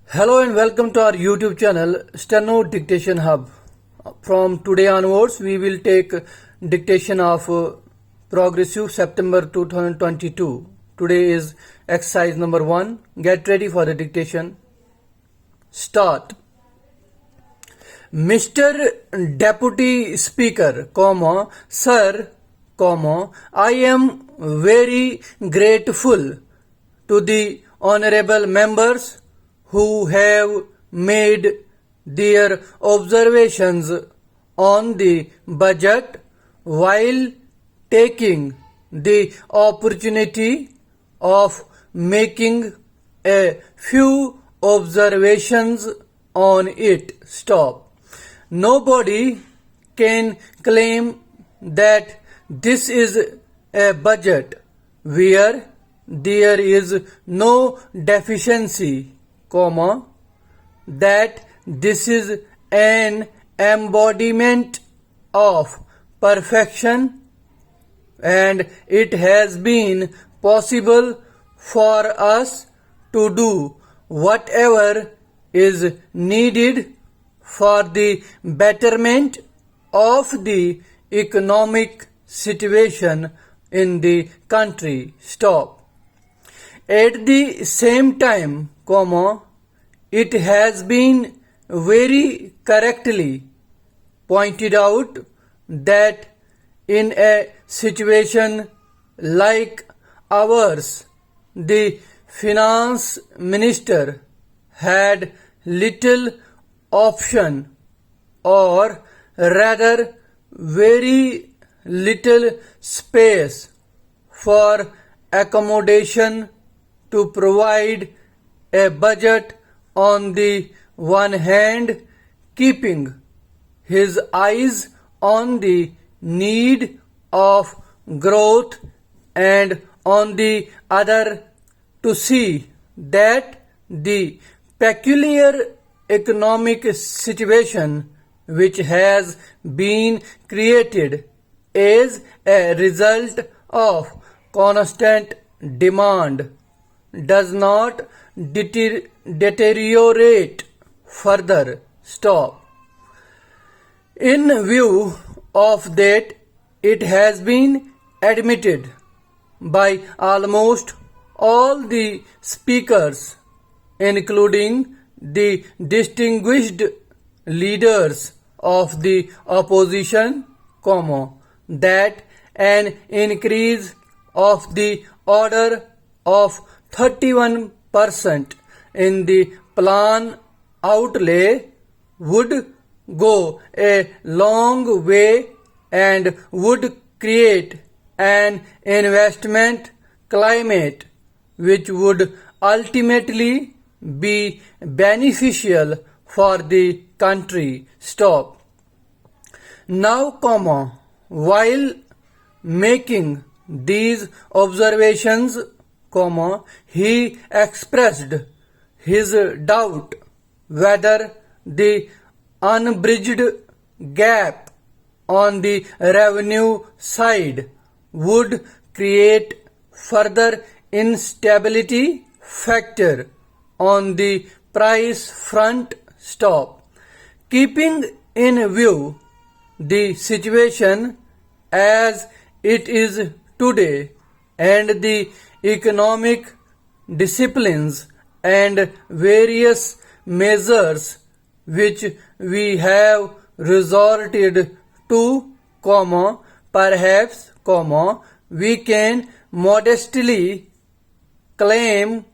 Hello and welcome to our YouTube channel Steno Dictation Hub. From today onwards, we will take dictation of Progressive September 2022. Today is exercise number 1. Get ready for the dictation. Start. Mr. Deputy Speaker, Sir, I am very grateful to the honorable members who have made their observations on the budget while taking the opportunity of making a few observations on it. Stop. Nobody can claim that this is a budget where there is no deficiency, that this is an embodiment of perfection, and it has been possible for us to do whatever is needed for the betterment of the economic situation in the country. Stop. At the same time, it has been very correctly pointed out that in a situation like ours, the finance minister had little option, or rather very little space for accommodation to provide a budget on the one hand, keeping his eyes on the need of growth, and on the other to see that the peculiar economic situation which has been created as a result of constant demand does not deteriorate further. Stop. In view of that, it has been admitted by almost all the speakers, including the distinguished leaders of the opposition, that an increase of the order of 31% in the plan outlay would go a long way and would create an investment climate which would ultimately be beneficial for the country. Stop. Now, while making these observations, he expressed his doubt whether the unbridged gap on the revenue side would create further instability factor on the price front. Stop. Keeping in view the situation as it is today and the economic disciplines and various measures which we have resorted to, perhaps, we can modestly claim,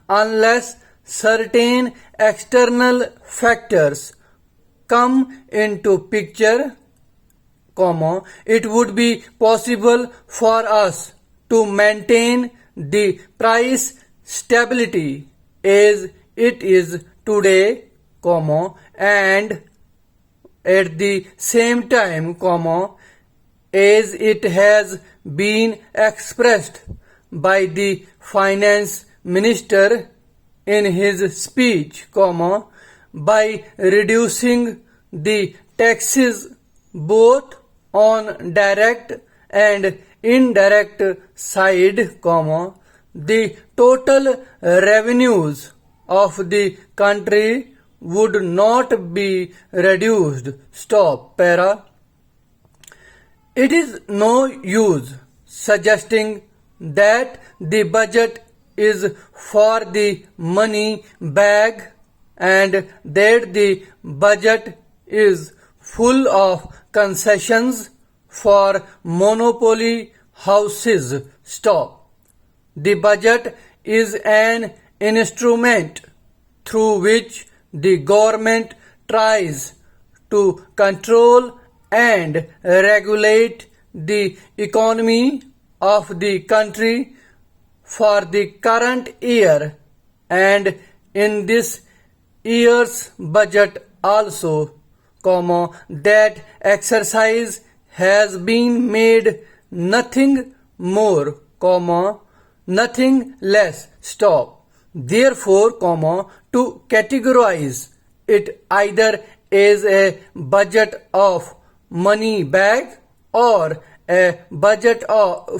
unless certain external factors come into picture, it would be possible for us to maintain the price stability as it is today, and at the same time, as it has been expressed by the finance minister in his speech, by reducing the taxes both on direct and indirect side, the total revenues of the country would not be reduced. Stop. Para. It is no use suggesting that the budget is for the money bag and that the budget is full of concessions for monopoly houses. Stop. The budget is an instrument through which the government tries to control and regulate the economy of the country for the current year, and in this year's budget also, that exercise has been made nothing more, nothing less. Stop. Therefore, to categorize it either as a budget of money bag or a budget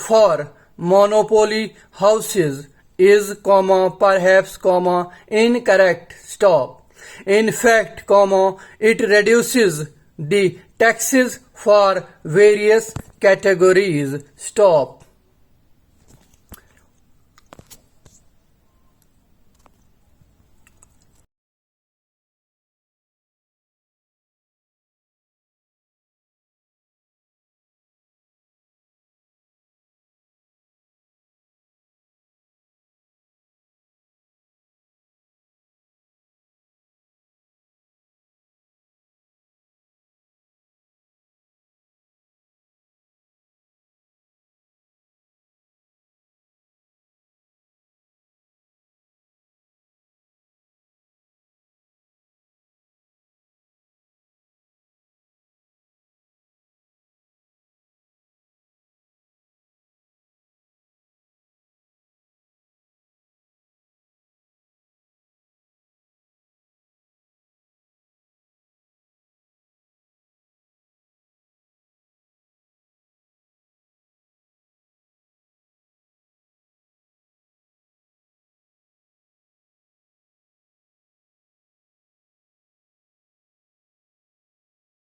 for monopoly houses is, perhaps, incorrect. Stop. In fact, it reduces the taxes for various categories. Stop.